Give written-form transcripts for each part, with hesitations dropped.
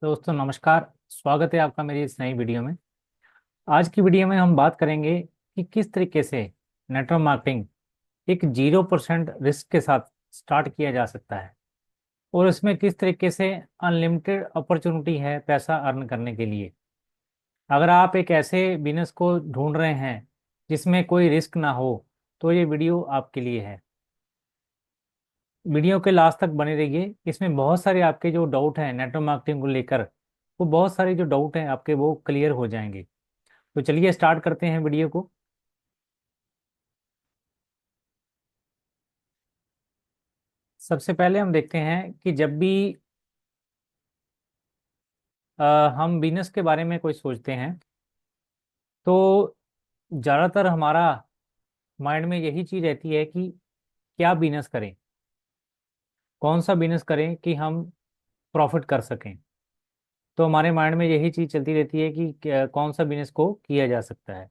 दोस्तों नमस्कार। स्वागत है आपका मेरी इस नई वीडियो में। आज की वीडियो में हम बात करेंगे कि किस तरीके से नेटवर्क मार्केटिंग एक 0% रिस्क के साथ स्टार्ट किया जा सकता है और इसमें किस तरीके से अनलिमिटेड अपॉर्चुनिटी है पैसा अर्न करने के लिए। अगर आप एक ऐसे बिजनेस को ढूंढ रहे हैं जिसमें कोई रिस्क ना हो तो ये वीडियो आपके लिए है। वीडियो के लास्ट तक बने रहिए। इसमें बहुत सारे आपके जो डाउट हैं नेटवर्क मार्केटिंग को लेकर, वो बहुत सारे जो डाउट हैं आपके वो क्लियर हो जाएंगे। तो चलिए स्टार्ट करते हैं वीडियो को। सबसे पहले हम देखते हैं कि जब भी अ, हम बिजनेस के बारे में कोई सोचते हैं तो ज़्यादातर हमारा माइंड में यही चीज़ रहती है कि क्या बिजनेस करें, कौन सा बिजनेस करें कि हम प्रॉफिट कर सकें। तो हमारे माइंड में यही चीज़ चलती रहती है कि कौन सा बिजनेस को किया जा सकता है।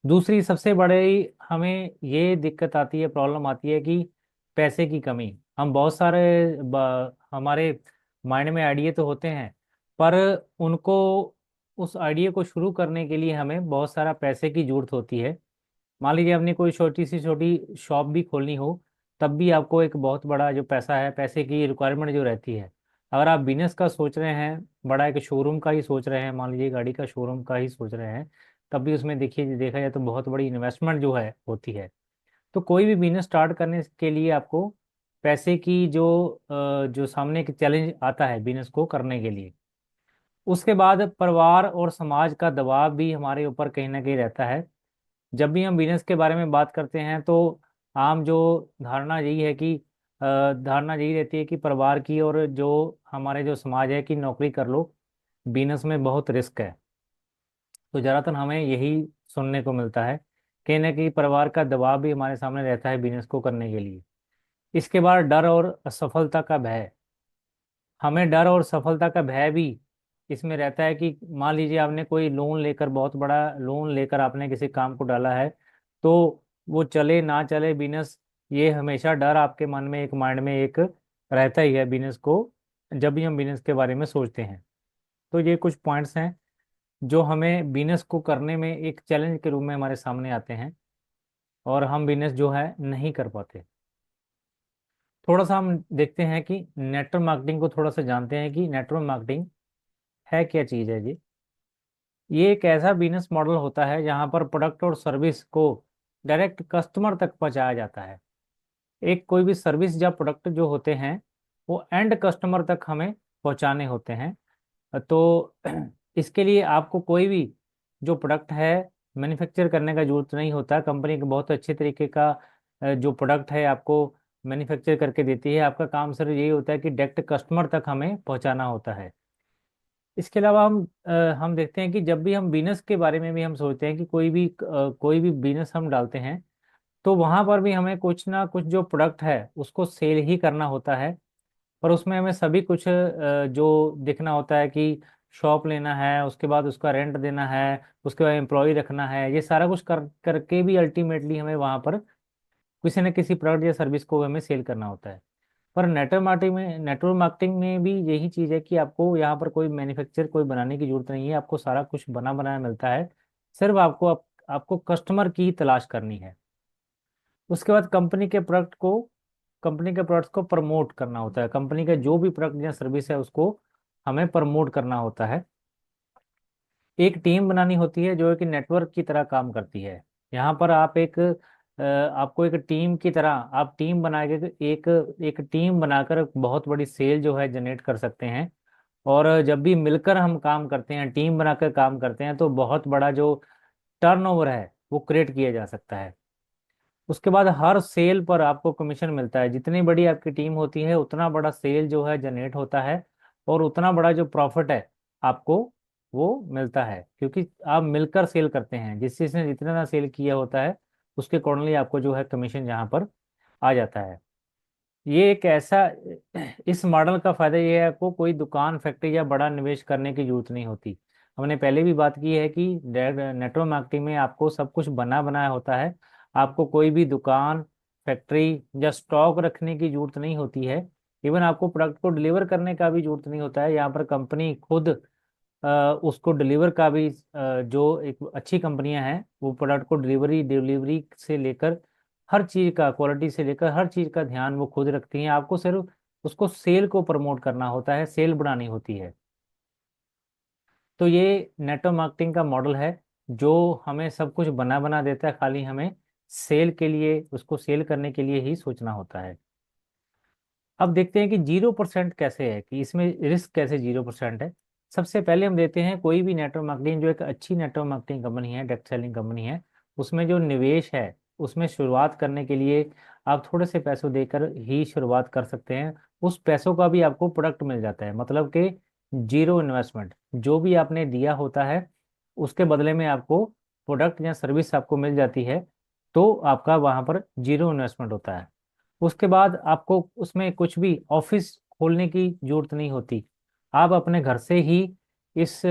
दूसरी सबसे बड़ी हमें ये दिक्कत आती है, प्रॉब्लम आती है कि पैसे की कमी। हम बहुत सारे हमारे माइंड में आइडिया तो होते हैं, पर उनको उस आइडिया को शुरू करने के लिए हमें बहुत सारा पैसे की जरूरत होती है। मान लीजिए अपनी कोई छोटी सी छोटी शॉप भी खोलनी हो, तब भी आपको एक बहुत बड़ा जो पैसा है, पैसे की रिक्वायरमेंट जो रहती है। अगर आप बिजनेस का सोच रहे हैं, बड़ा एक शोरूम का ही सोच रहे हैं, मान लीजिए गाड़ी का शोरूम का ही सोच रहे हैं, तब भी उसमें देखिए देखा जाए तो बहुत बड़ी इन्वेस्टमेंट जो है होती है। तो कोई भी बिजनेस स्टार्ट करने के लिए आपको पैसे की जो सामने एक चैलेंज आता है बिजनेस को करने के लिए, उसके बाद परिवार और समाज का दबाव भी हमारे ऊपर कहीं ना कहीं रहता है। जब भी हम बिजनेस के बारे में बात करते हैं तो आम जो धारणा यही है कि धारणा यही रहती है कि परिवार की और जो हमारे जो समाज है कि नौकरी कर लो, बिजनेस में बहुत रिस्क है। तो ज़्यादातर हमें यही सुनने को मिलता है। कहीं ना कहीं परिवार का दबाव भी हमारे सामने रहता है बिजनेस को करने के लिए। इसके बाद डर और असफलता का भय। हमें डर और सफलता का भय भी इसमें रहता है कि मान लीजिए आपने कोई लोन लेकर, बहुत बड़ा लोन लेकर आपने किसी काम को डाला है, तो वो चले ना चले बिजनेस, ये हमेशा डर आपके मन में, एक माइंड में एक रहता ही है बिजनेस को, जब भी हम बिजनेस के बारे में सोचते हैं। तो ये कुछ पॉइंट्स हैं जो हमें बिजनेस को करने में एक चैलेंज के रूप में हमारे सामने आते हैं और हम बिजनेस जो है नहीं कर पाते। थोड़ा सा हम देखते हैं कि नेटवर्क मार्केटिंग को थोड़ा सा जानते हैं कि नेटवर्क मार्केटिंग है क्या चीज़ है जी। ये एक ऐसा बिजनेस मॉडल होता है जहां पर प्रोडक्ट और सर्विस को डायरेक्ट कस्टमर तक पहुंचाया जाता है। एक कोई भी सर्विस या प्रोडक्ट जो होते हैं वो एंड कस्टमर तक हमें पहुंचाने होते हैं। तो इसके लिए आपको कोई भी जो प्रोडक्ट है मैन्युफैक्चर करने का जरूरत नहीं होता। कंपनी का बहुत अच्छे तरीके का जो प्रोडक्ट है आपको मैन्युफैक्चर करके देती है। आपका काम सिर्फ यही होता है कि डायरेक्ट कस्टमर तक हमें पहुंचाना होता है। इसके अलावा हम देखते हैं कि जब भी हम बिजनेस के बारे में भी हम सोचते हैं कि कोई भी बिजनेस हम डालते हैं, तो वहां पर भी हमें कुछ ना कुछ जो प्रोडक्ट है उसको सेल ही करना होता है। पर उसमें हमें सभी कुछ जो देखना होता है कि शॉप लेना है, उसके बाद उसका रेंट देना है, उसके बाद एम्प्लॉय रखना है, ये सारा कुछ करके भी अल्टीमेटली हमें वहां पर किसी न किसी प्रोडक्ट या सर्विस को हमें सेल करना होता है। पर नेटवर्क मार्केटिंग में भी यही चीज़ है कि आपको यहाँ पर कोई मैन्युफैक्चर कोई बनाने की जरूरत नहीं है। आपको सारा कुछ बना बनाया मिलता है। सिर्फ आपको कस्टमर की तलाश करनी है। उसके बाद कंपनी के प्रोडक्ट्स को प्रमोट करना होता है। कंपनी का जो भी प्रोडक्ट या सर्विस है उसको हमें प्रमोट करना होता है। एक टीम बनानी होती है जो एक नेटवर्क की तरह काम करती है। यहाँ पर आपको एक टीम की तरह, आप टीम बना के एक एक टीम बनाकर बहुत बड़ी सेल जो है जनरेट कर सकते हैं। और जब भी मिलकर हम काम करते हैं, टीम बनाकर काम करते हैं, तो बहुत बड़ा जो टर्नओवर है वो क्रिएट किया जा सकता है। उसके बाद हर सेल पर आपको कमीशन मिलता है। जितनी बड़ी आपकी टीम होती है उतना बड़ा सेल जो है जनरेट होता है और उतना बड़ा जो प्रॉफिट है आपको वो मिलता है, क्योंकि आप मिलकर सेल करते हैं। जिस चीज ने जितना सेल किया होता है उसके अकॉर्डिंगली आपको जो है कमीशन यहाँ पर आ जाता है। ये एक ऐसा इस मॉडल का फायदा ये है, आपको कोई दुकान, फैक्ट्री या बड़ा निवेश करने की जरूरत नहीं होती। हमने पहले भी बात की है कि नेटवर्क मार्केटिंग में आपको सब कुछ बना बनाया होता है। आपको कोई भी दुकान, फैक्ट्री या स्टॉक रखने की जरूरत नहीं होती है। इवन आपको प्रोडक्ट को डिलीवर करने का भी जरूरत नहीं होता है, यहाँ पर कंपनी खुद उसको डिलीवर का भी जो एक अच्छी कंपनियां हैं वो प्रोडक्ट को डिलीवरी डिलीवरी से लेकर हर चीज़ का, क्वालिटी से लेकर हर चीज़ का ध्यान वो खुद रखती हैं। आपको सिर्फ उसको सेल को प्रमोट करना होता है, सेल बढ़ानी होती है। तो ये नेटवर्क मार्केटिंग का मॉडल है जो हमें सब कुछ बना बना देता है, खाली हमें सेल के लिए, उसको सेल करने के लिए ही सोचना होता है। अब देखते हैं कि 0% कैसे है, कि इसमें रिस्क कैसे 0% है। सबसे पहले हम देते हैं कोई भी नेटवर्क मार्केटिंग, जो एक अच्छी नेटवर्क मार्केटिंग कंपनी है, डायरेक्ट सेलिंग कंपनी है, उसमें जो निवेश है, उसमें शुरुआत करने के लिए आप थोड़े से पैसों देकर ही शुरुआत कर सकते हैं। उस पैसों का भी आपको प्रोडक्ट मिल जाता है, मतलब कि जीरो इन्वेस्टमेंट। जो भी आपने दिया होता है उसके बदले में आपको प्रोडक्ट या सर्विस आपको मिल जाती है, तो आपका वहां पर जीरो इन्वेस्टमेंट होता है। उसके बाद आपको उसमें कुछ भी ऑफिस खोलने की जरूरत नहीं होती, आप अपने घर से ही इस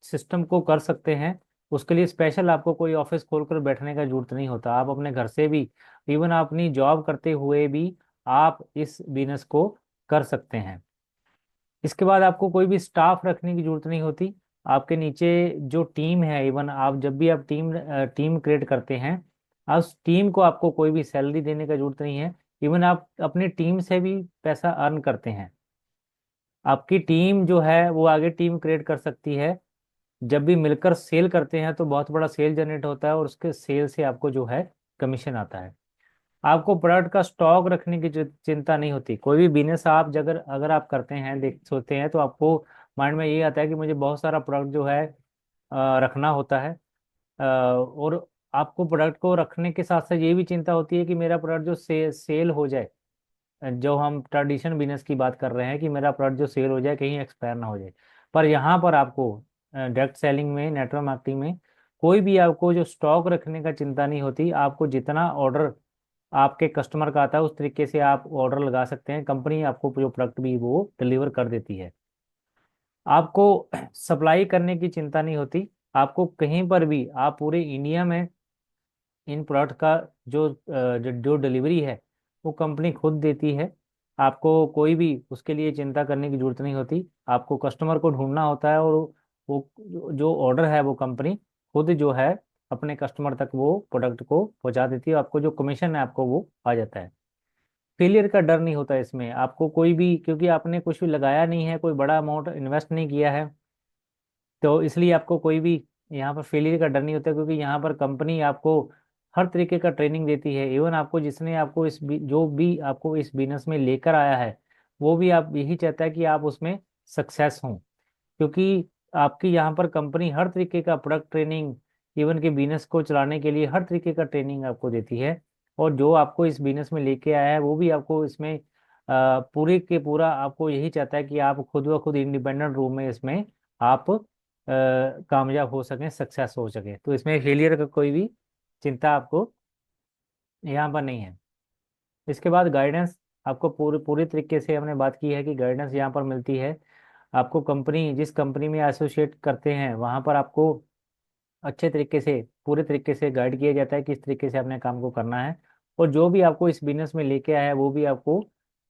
सिस्टम को कर सकते हैं। उसके लिए स्पेशल आपको कोई ऑफिस खोलकर बैठने का जरूरत नहीं होता, आप अपने घर से भी, इवन आप अपनी जॉब करते हुए भी आप इस बिजनेस को कर सकते हैं। इसके बाद आपको कोई भी स्टाफ रखने की जरूरत नहीं होती। आपके नीचे जो टीम है, इवन आप जब भी आप टीम क्रिएट करते हैं, उस टीम को आपको कोई भी सैलरी देने का जरूरत नहीं है। इवन आप अपनी टीम से भी पैसा अर्न करते हैं। आपकी टीम जो है वो आगे टीम क्रिएट कर सकती है। जब भी मिलकर सेल करते हैं तो बहुत बड़ा सेल जनरेट होता है, और उसके सेल से आपको जो है कमीशन आता है। आपको प्रोडक्ट का स्टॉक रखने की चिंता नहीं होती। कोई भी बिजनेस आप अगर अगर आप करते हैं, देख सोचते हैं, तो आपको माइंड में ये आता है कि मुझे बहुत सारा प्रोडक्ट जो है रखना होता है। और आपको प्रोडक्ट को रखने के साथ साथ ये भी चिंता होती है कि मेरा प्रोडक्ट जो सेल हो जाए, जो हम ट्रेडिशनल बिजनेस की बात कर रहे हैं, कि मेरा प्रोडक्ट जो सेल हो जाए कहीं एक्सपायर ना हो जाए। पर यहाँ पर आपको डायरेक्ट सेलिंग में, नेटवर्क मार्केटिंग में, कोई भी आपको जो स्टॉक रखने का चिंता नहीं होती। आपको जितना ऑर्डर आपके कस्टमर का आता है उस तरीके से आप ऑर्डर लगा सकते हैं, कंपनी आपको जो प्रोडक्ट भी वो डिलीवर कर देती है। आपको सप्लाई करने की चिंता नहीं होती। आपको कहीं पर भी, आप पूरे इंडिया में इन प्रोडक्ट का जो डिलीवरी है वो कंपनी खुद देती है। आपको कोई भी उसके लिए चिंता करने की जरूरत नहीं होती। आपको कस्टमर को ढूंढना होता है, और वो जो ऑर्डर है वो कंपनी खुद जो है अपने कस्टमर तक वो प्रोडक्ट को पहुंचा देती है। आपको जो कमीशन है आपको वो आ जाता है। फेलियर का डर नहीं होता इसमें आपको कोई भी, क्योंकि आपने कुछ भी लगाया नहीं है, कोई बड़ा अमाउंट इन्वेस्ट नहीं किया है, तो इसलिए आपको कोई भी यहाँ पर फेलियर का डर नहीं होता, क्योंकि यहाँ पर कंपनी आपको हर तरीके का ट्रेनिंग देती है। इवन आपको जिसने आपको जो भी आपको इस बिजनेस में लेकर आया है, वो भी आप यही चाहता है कि आप उसमें सक्सेस हों, क्योंकि आपकी यहाँ पर कंपनी हर तरीके का प्रोडक्ट ट्रेनिंग, इवन के बिजनेस को चलाने के लिए हर तरीके का ट्रेनिंग आपको देती है। और जो आपको इस बिजनेस में लेके आया है वो भी आपको इसमें पूरे के पूरा आपको यही चाहता है कि आप खुद ब खुद इंडिपेंडेंट रूप में इसमें आप कामयाब हो सकें, सक्सेस हो सके। तो इसमें फेलियर का कोई भी चिंता आपको यहाँ पर नहीं है। इसके बाद गाइडेंस, आपको पूरे पूरी तरीके से हमने बात की है कि गाइडेंस यहाँ पर मिलती है। आपको कंपनी, जिस कंपनी में एसोसिएट करते हैं वहाँ पर आपको अच्छे तरीके से, पूरे तरीके से गाइड किया जाता है किस तरीके से अपने काम को करना है। और जो भी आपको इस बिजनेस में लेके आया है वो भी आपको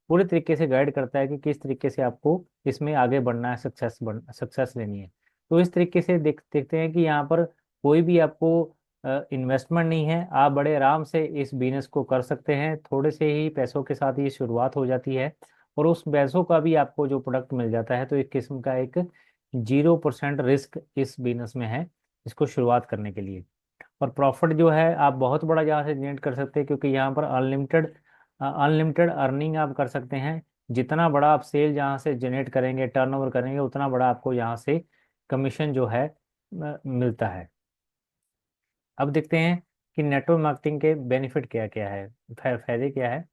पूरे तरीके से गाइड करता है कि किस तरीके से आपको इसमें आगे बढ़ना है, सक्सेस लेनी है। तो इस तरीके से देखते हैं कि यहाँ पर कोई भी आपको इन्वेस्टमेंट नहीं है, आप बड़े आराम से इस बिजनेस को कर सकते हैं। थोड़े से ही पैसों के साथ ये शुरुआत हो जाती है, और उस पैसों का भी आपको जो प्रोडक्ट मिल जाता है। तो एक किस्म का एक 0% रिस्क इस बिजनेस में है, इसको शुरुआत करने के लिए। और प्रॉफिट जो है आप बहुत बड़ा यहाँ से जनरेट कर सकते हैं, क्योंकि यहाँ पर अनलिमिटेड अनलिमिटेड अर्निंग आप कर सकते हैं। जितना बड़ा आप सेल जहाँ से जनरेट करेंगे, टर्नओवर करेंगे, उतना बड़ा आपको यहाँ से कमीशन जो है मिलता है। अब देखते हैं कि नेटवर्क मार्केटिंग के बेनिफिट क्या क्या है, फायदे क्या है।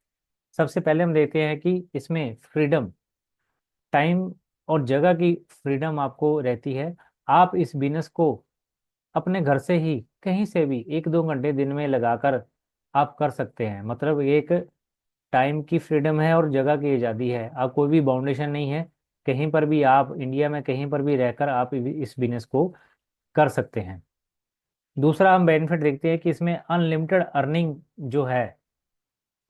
सबसे पहले हम देखते हैं कि इसमें फ्रीडम, टाइम और जगह की फ्रीडम आपको रहती है। आप इस बिजनेस को अपने घर से ही कहीं से भी 1-2 घंटे दिन में लगाकर आप कर सकते हैं। मतलब एक टाइम की फ्रीडम है और जगह की आज़ादी है। आप कोई भी बाउंडेशन नहीं है, कहीं पर भी आप इंडिया में कहीं पर भी रहकर आप इस बिजनेस को कर सकते हैं। दूसरा हम बेनिफिट देखते हैं कि इसमें अनलिमिटेड अर्निंग जो है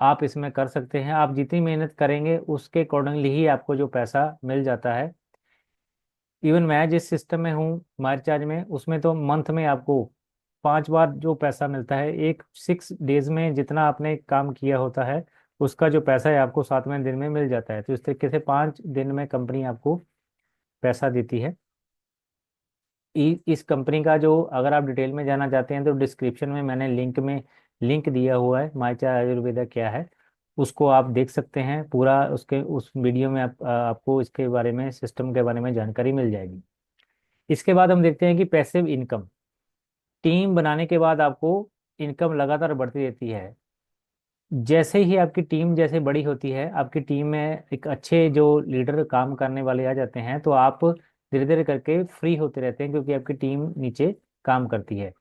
आप इसमें कर सकते हैं। आप जितनी मेहनत करेंगे उसके अकॉर्डिंगली ही आपको जो पैसा मिल जाता है। इवन मैं जिस सिस्टम में हूँ मार्च चार्ज में, उसमें तो मंथ में आपको 5 बार जो पैसा मिलता है, एक 6 डेज में जितना आपने काम किया होता है उसका जो पैसा है आपको 7वें दिन में मिल जाता है। तो इस तरीके से 5 दिन में कंपनी आपको पैसा देती है। इस कंपनी का जो, अगर आप डिटेल में जाना चाहते हैं तो डिस्क्रिप्शन में मैंने लिंक दिया हुआ है, माय चार्ट आयुर्वेदा क्या है, उसको आप देख सकते हैं पूरा। उसके उस वीडियो में आपको इसके बारे में, सिस्टम के बारे में जानकारी मिल जाएगी। इसके बाद हम देखते हैं कि पैसिव इनकम। टीम बनाने के बाद आपको इनकम लगातार बढ़ती रहती है। जैसे ही आपकी टीम जैसे बड़ी होती है, आपकी टीम में एक अच्छे जो लीडर काम करने वाले आ जाते हैं, तो आप धीरे धीरे करके फ्री होते रहते हैं क्योंकि आपकी टीम नीचे काम करती है।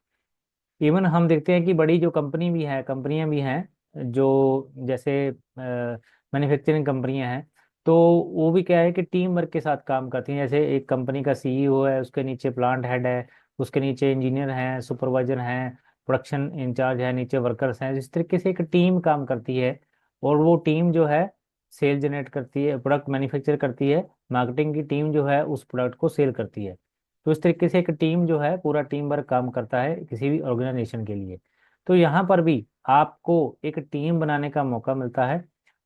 इवन हम देखते हैं कि बड़ी जो कंपनियां भी हैं जो जैसे मैन्युफैक्चरिंग कंपनियां हैं, तो वो भी क्या है कि टीम वर्क के साथ काम करती हैं। जैसे एक कंपनी का सीईओ है, उसके नीचे प्लांट हेड है, उसके नीचे इंजीनियर हैं, सुपरवाइजर हैं, प्रोडक्शन इंचार्ज है, नीचे वर्कर्स हैं। इस तरीके से एक टीम काम करती है और वो टीम जो है सेल जनरेट करती है, प्रोडक्ट मैन्युफैक्चर करती है। मार्केटिंग की टीम जो है उस प्रोडक्ट को सेल करती है। तो इस तरीके से एक टीम जो है, पूरा टीम वर्क काम करता है किसी भी ऑर्गेनाइजेशन के लिए। तो यहाँ पर भी आपको एक टीम बनाने का मौका मिलता है।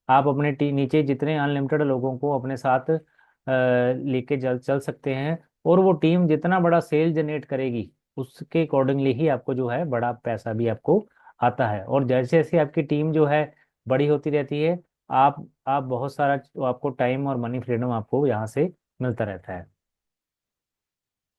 आप अपने नीचे जितने अनलिमिटेड लोगों को अपने साथ लेके चल चल सकते हैं, और वो टीम जितना बड़ा सेल जनरेट करेगी उसके अकॉर्डिंगली ही आपको जो है बड़ा पैसा भी आपको आता है। और जैसे जैसे आपकी टीम जो है बड़ी होती रहती है, आप बहुत सारा आपको टाइम और मनी फ्रीडम आपको यहाँ से मिलता रहता है।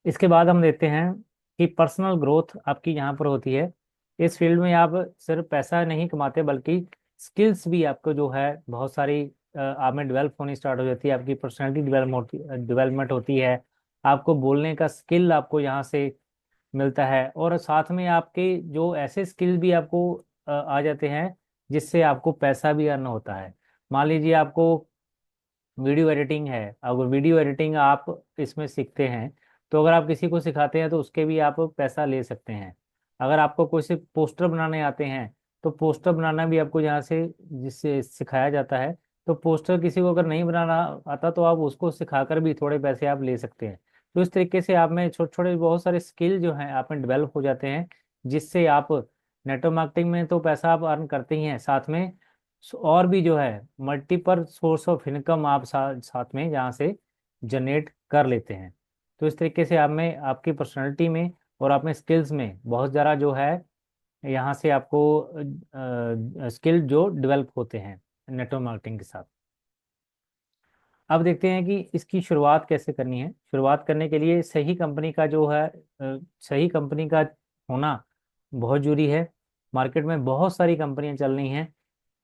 इसके बाद हम देखते हैं कि पर्सनल ग्रोथ आपकी यहाँ पर होती है। इस फील्ड में आप सिर्फ पैसा नहीं कमाते बल्कि स्किल्स भी आपको जो है बहुत सारी आप में डेवलप होनी स्टार्ट हो जाती है। आपकी पर्सनैलिटी डेवलपमेंट होती है। आपको बोलने का स्किल आपको यहाँ से मिलता है, और साथ में आपके जो ऐसे स्किल भी आपको आ जाते हैं जिससे आपको पैसा भी अर्न होता है। मान लीजिए आपको वीडियो एडिटिंग है, अगर वीडियो एडिटिंग आप इसमें सीखते हैं, तो अगर आप किसी को सिखाते हैं तो उसके भी आप पैसा ले सकते हैं। अगर आपको कोई से पोस्टर बनाने आते हैं, तो पोस्टर बनाना भी आपको यहाँ से जिससे सिखाया जाता है। तो पोस्टर किसी को अगर नहीं बनाना आता तो आप उसको सिखाकर भी थोड़े पैसे आप ले सकते हैं। तो इस तरीके से आप में छोटे छोटे बहुत सारे स्किल जो हैं आप में डेवलप हो जाते हैं, जिससे आप नेटवर्क मार्केटिंग में तो पैसा आप अर्न करते ही हैं, साथ में और भी जो है मल्टीपल सोर्स ऑफ इनकम आप साथ में यहाँ से जनरेट कर लेते हैं। तो इस तरीके से आप में, आपकी पर्सनालिटी में और आप में स्किल्स में बहुत ज़्यादा जो है यहाँ से आपको स्किल जो डेवलप होते हैं नेटवर्क मार्केटिंग के साथ। अब देखते हैं कि इसकी शुरुआत कैसे करनी है। शुरुआत करने के लिए सही कंपनी का जो है सही कंपनी का होना बहुत जरूरी है। मार्केट में बहुत सारी कंपनियां चल रही हैं,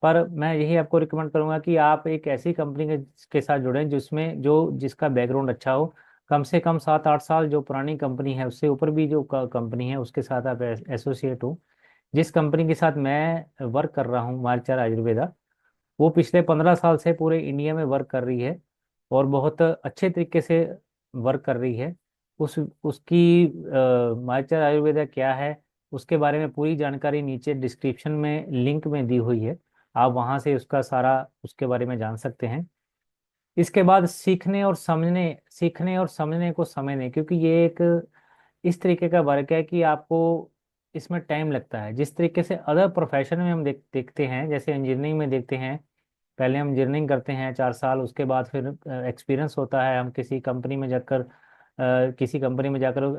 पर मैं यही आपको रिकमेंड करूंगा कि आप एक ऐसी कंपनी के साथ जुड़ें जिसमें जिसका बैकग्राउंड अच्छा हो। कम से कम 7-8 साल जो पुरानी कंपनी है, उससे ऊपर भी जो कंपनी है उसके साथ आप एसोसिएट हो। जिस कंपनी के साथ मैं वर्क कर रहा हूँ, मार्चार आयुर्वेदा, वो पिछले 15 साल से पूरे इंडिया में वर्क कर रही है और बहुत अच्छे तरीके से वर्क कर रही है। उस उसकी मार्चार आयुर्वेदा क्या है उसके बारे में पूरी जानकारी नीचे डिस्क्रिप्शन में लिंक में दी हुई है। आप वहां से उसका सारा उसके बारे में जान सकते हैं। इसके बाद सीखने और समझने को समझने, क्योंकि ये एक इस तरीके का वर्क है कि आपको इसमें टाइम लगता है। जिस तरीके से अदर प्रोफेशन में हम देखते हैं, जैसे इंजीनियरिंग में देखते हैं, पहले हम इंजीनियरिंग करते हैं 4 साल, उसके बाद फिर एक्सपीरियंस होता है, हम किसी कंपनी में जाकर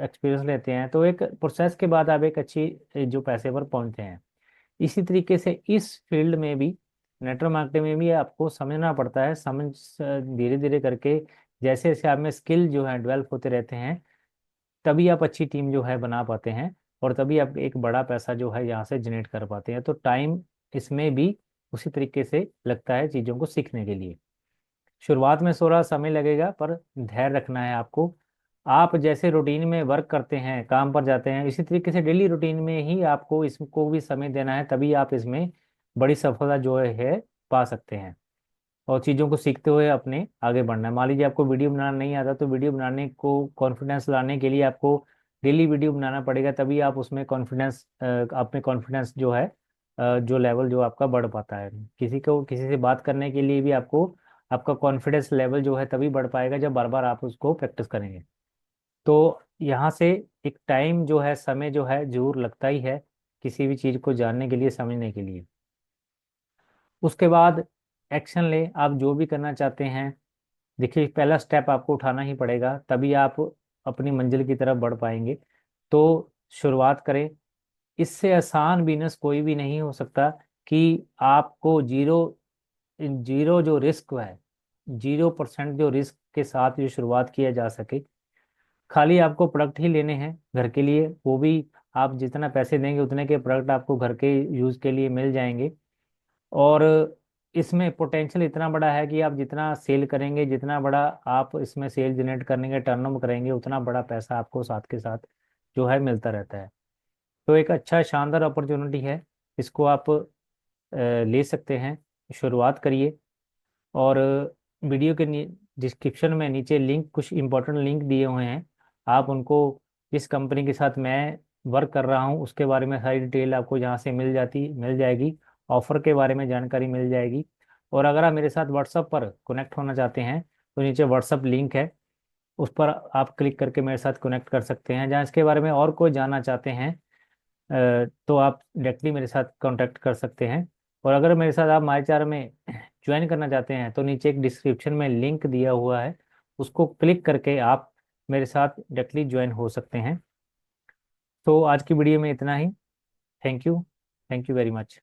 एक्सपीरियंस लेते हैं, तो एक प्रोसेस के बाद आप एक अच्छी जो पैसे पर पहुंचते हैं। इसी तरीके से इस फील्ड में भी, नेटवर्क मार्केटिंग में भी आपको समझना पड़ता है। धीरे धीरे करके जैसे जैसे आप में स्किल जो है डेवलप होते रहते हैं, तभी आप अच्छी टीम जो है बना पाते हैं, और तभी आप एक बड़ा पैसा जो है यहाँ से जनरेट कर पाते हैं। तो टाइम इसमें भी उसी तरीके से लगता है चीज़ों को सीखने के लिए। शुरुआत में थोड़ा समय लगेगा, पर धैर्य रखना है आपको। आप जैसे रूटीन में वर्क करते हैं, काम पर जाते हैं, इसी तरीके से डेली रूटीन में ही आपको इसको भी समय देना है, तभी आप इसमें बड़ी सफलता जो है पा सकते हैं। और चीज़ों को सीखते हुए अपने आगे बढ़ना है। मान लीजिए आपको वीडियो बनाना नहीं आता, तो वीडियो बनाने को कॉन्फिडेंस लाने के लिए आपको डेली वीडियो बनाना पड़ेगा, तभी आप उसमें कॉन्फिडेंस, आप में कॉन्फिडेंस जो है जो लेवल जो आपका बढ़ पाता है। किसी से बात करने के लिए भी आपको आपका कॉन्फिडेंस लेवल जो है तभी बढ़ पाएगा जब बार बार आप उसको प्रैक्टिस करेंगे। तो यहाँ से एक टाइम जो है, समय जो है जरूर लगता ही है किसी भी चीज़ को जानने के लिए, समझने के लिए। उसके बाद एक्शन ले, आप जो भी करना चाहते हैं। देखिए, पहला स्टेप आपको उठाना ही पड़ेगा, तभी आप अपनी मंजिल की तरफ बढ़ पाएंगे। तो शुरुआत करें। इससे आसान बिजनेस कोई भी नहीं हो सकता कि आपको जीरो जीरो जो रिस्क है, 0% जो रिस्क के साथ ये शुरुआत किया जा सके। खाली आपको प्रोडक्ट ही लेने हैं घर के लिए, वो भी आप जितना पैसे देंगे उतने के प्रोडक्ट आपको घर के यूज़ के लिए मिल जाएंगे। और इसमें पोटेंशियल इतना बड़ा है कि आप जितना सेल करेंगे, जितना बड़ा आप इसमें सेल जनरेट करेंगे, टर्नओवर करेंगे, उतना बड़ा पैसा आपको साथ के साथ जो है मिलता रहता है। तो एक अच्छा शानदार अपॉर्चुनिटी है, इसको आप ले सकते हैं। शुरुआत करिए। और वीडियो के डिस्क्रिप्शन में नीचे लिंक, कुछ इंपॉर्टेंट लिंक दिए हुए हैं। आप उनको, जिस कंपनी के साथ मैं वर्क कर रहा हूँ उसके बारे में सारी डिटेल आपको यहाँ से मिल जाएगी। ऑफर के बारे में जानकारी मिल जाएगी। और अगर आप मेरे साथ व्हाट्सएप पर कनेक्ट होना चाहते हैं तो नीचे व्हाट्सएप लिंक है, उस पर आप क्लिक करके मेरे साथ कनेक्ट कर सकते हैं। जहाँ इसके बारे में और कोई जानना चाहते हैं तो आप डायरेक्टली मेरे साथ कांटेक्ट कर सकते हैं। और अगर मेरे साथ आप माईचार में ज्वाइन करना चाहते हैं तो नीचे एक डिस्क्रिप्शन में लिंक दिया हुआ है, उसको क्लिक करके आप मेरे साथ डायरेक्टली ज्वाइन हो सकते हैं। तो आज की वीडियो में इतना ही। Thank you. Thank you very much.